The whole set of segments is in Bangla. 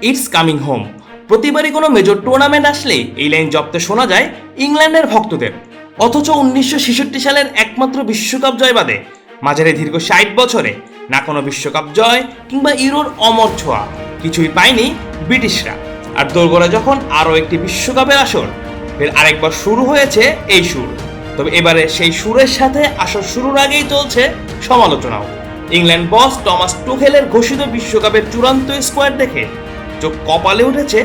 It's coming home. প্রতিবারই কোনো মেজর টুর্নামেন্ট আসলে এই লাইন জপতে শোনা যায় ইংল্যান্ডের ভক্তদের। অথচ 1966 সালের একমাত্র বিশ্বকাপ জয় বাদে মাঝারি দীর্ঘ 60 বছরে না কোনো বিশ্বকাপ জয় কিংবা ইউরোর অমর ছোঁয়া কিছুই পায়নি ব্রিটিশরা। আর দোরগোড়া যখন আরও একটি বিশ্বকাপের আসর, ফের আরেকবার শুরু হয়েছে এই সুর। তবে এবারে সেই সুরের সাথে আসর শুরুর আগেই চলছে সমালোচনাও। ইংল্যান্ড বস টমাস টুখেলের ঘোষিত বিশ্বকাপের চূড়ান্ত স্কোয়াড দেখে চোখ কপালে উঠেছে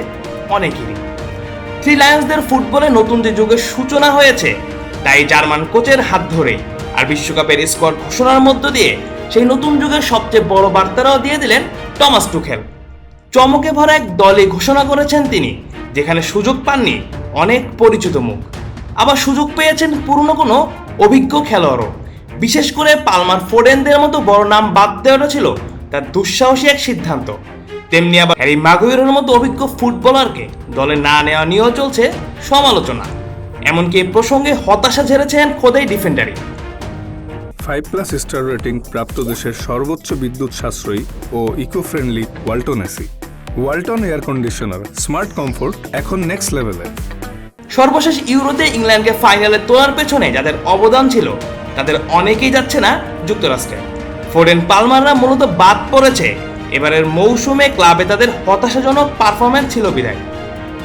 অনেকেরই। থ্রি লায়ন্সদের ফুটবলে নতুন যে যুগের সূচনা হয়েছে তাই জার্মান কোচের হাত ধরে, আর বিশ্বকাপের স্কোয়াড ঘোষণার মধ্য দিয়ে সেই নতুন যুগের সবচেয়ে বড় বার্তাটাও দিয়ে দিলেন টমাস টুখেল। চমকে ভরা এক দলে ঘোষণা করেছেন তিনি, যেখানে সুযোগ পাননি অনেক পরিচিত মুখ, আবার সুযোগ পেয়েছেন পুরনো কোনো অভিজ্ঞ খেলোয়াড়ও। বিশেষ করে পালমার ফোডেনদের মতো বড় নাম বাদ দেওয়াটা ছিল তার দুঃসাহসী এক সিদ্ধান্ত। তেমনি আবার হ্যারি মাগুইরের মতো অভিজ্ঞ ফুটবলারকে দলে না নেওয়া নিয়েও চলছে সমালোচনা। এমনকি এই প্রসঙ্গে হতাশা ঝেড়েছেন খোদাই ডিফেন্ডারই। 5+ স্টার রেটিং প্রাপ্ত দেশের সর্বোচ্চ বিদ্যুৎ সাশ্রয়ী ও eco friendly Walton AC. Walton air conditioner, smart comfort এখন নেক্সট লেভেলে। সর্বশেষ ইউরোতে ইংল্যান্ডকে ফাইনালে তোলার পেছনে যাদের অবদান ছিল তাদের অনেকেই যাচ্ছে না যুক্তরাষ্ট্রে। ফোডেন পালমাররা মূলত বাদ পড়েছে এবারের মৌসুমে ক্লাবে তাদের হতাশাজনক পারফরম্যান্স ছিল বিদায়।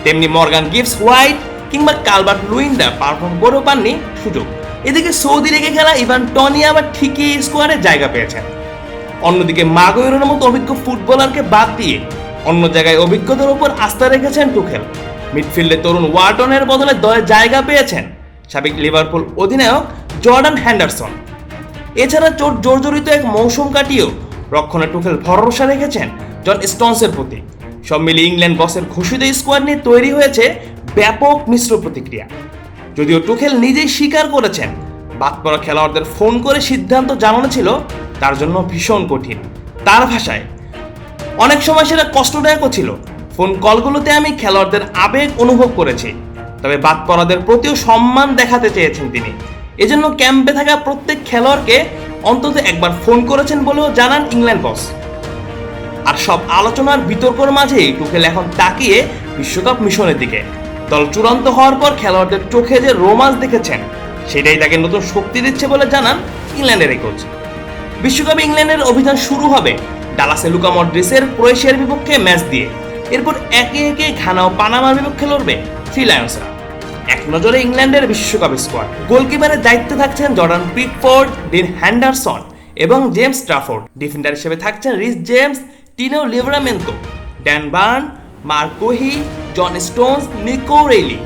তেমনি মর্গান গিবস হোয়াইট কিংবা কালবার্ট লুইন্ডা পারফর্ম করেও পাননি সুযোগ। এদিকে সৌদি লিগে খেলা ইভান টনি আবার ঠিকই স্কোয়াডে জায়গা পেয়েছেন। অন্যদিকে মাগুইরের মতো অভিজ্ঞ ফুটবলারকে বাদ দিয়ে অন্য জায়গায় অভিজ্ঞতার উপর আস্থা রেখেছেন টুখেল। মিডফিল্ডে তরুণ ওয়ার্টনের বদলে দলে জায়গা পেয়েছেন সাবেক লিভারপুল অধিনায়ক জর্ডান হ্যান্ডারসন। এছাড়া চোট জর্জরিত এক মৌসুম কাটিয়েও রক্ষণে টুখেল ভরসা রেখেছেন জন স্টোনসের প্রতি। সব মিলিয়ে ইংল্যান্ড বসের ঘোষিত স্কোয়াড নিয়ে তৈরি হয়েছে ব্যাপক মিশ্র প্রতিক্রিয়া। যদিও টুখেল নিজেই স্বীকার করেছেন বাদ পড়া খেলোয়াড়দের ফোন করে সিদ্ধান্ত জানানো ছিল তার জন্য ভীষণ কঠিন। তার ভাষায়, অনেক সময় সেটা কষ্টদায়কও ছিল। ফোন কলগুলোতে আমি খেলোয়াড়দের আবেগ অনুভব করেছি, তবে বাদ পড়াদের প্রতিও সম্মান দেখাতে চেয়েছেন তিনি। এজন্য ক্যাম্পে থাকা প্রত্যেক খেলোয়াড়কে অন্তত একবার ফোন করেছেন বলেও জানান ইংল্যান্ড বস। আর সব আলোচনার বিতর্কের মাঝেই টুখেল এখন তাকিয়ে বিশ্বকাপ মিশনের দিকে। দল চূড়ান্ত হওয়ার পর খেলোয়াড়দের চোখে যে রোমাঞ্চ দেখেছেন সেটাই তাকে নতুন শক্তি দিচ্ছে বলে জানান ইংল্যান্ডের এই কোচ। বিশ্বকাপে ইংল্যান্ডের অভিযান শুরু হবে ডালাসে লুকা মডরিচের ক্রোয়েশিয়ার বিপক্ষে ম্যাচ দিয়ে। এরপর একে একে ঘানা ও পানামার বিপক্ষে লড়বে থ্রি লায়ন্সরা। এক নজরে ইংল্যান্ডের বিশ্বকাপ স্কোয়াড। গোলকিপারের দায়িত্বে থাকছেন জর্ডান পিকফোর্ড, ডিন হ্যান্ডারসন এবং জেমস ট্রাফোর্ড। ডিফেন্ডার হিসেবে থাকছেন Reece James, Tino Livramento, Dan Burn, Marc Guehi, John Stones, Nico Reilly,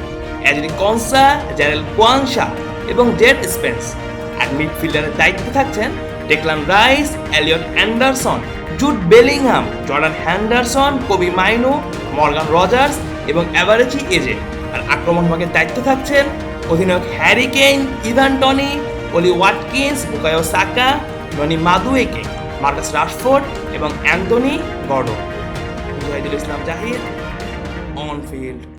Ezri Konsa, Jarell Quansah এবং জেড স্পেন্স। আর মিডফিল্ডারের দায়িত্বে থাকছেন Declan Rice, Eliot Anderson, Jude Bellingham, Jordan Henderson, Kobbie Mainoo, Morgan Rogers এবং অ্যাভারেচি এজে। আর আক্রমণ ভাগের দায়িত্বে থাকছেন অধিনায়ক Harry Kane, Ivan Toney, Ollie Watkins, Bukayo Saka, Noni Madueke, Marcus Rashford এবং Anthony Gordon. Mujahidul Islam Zahid, on field.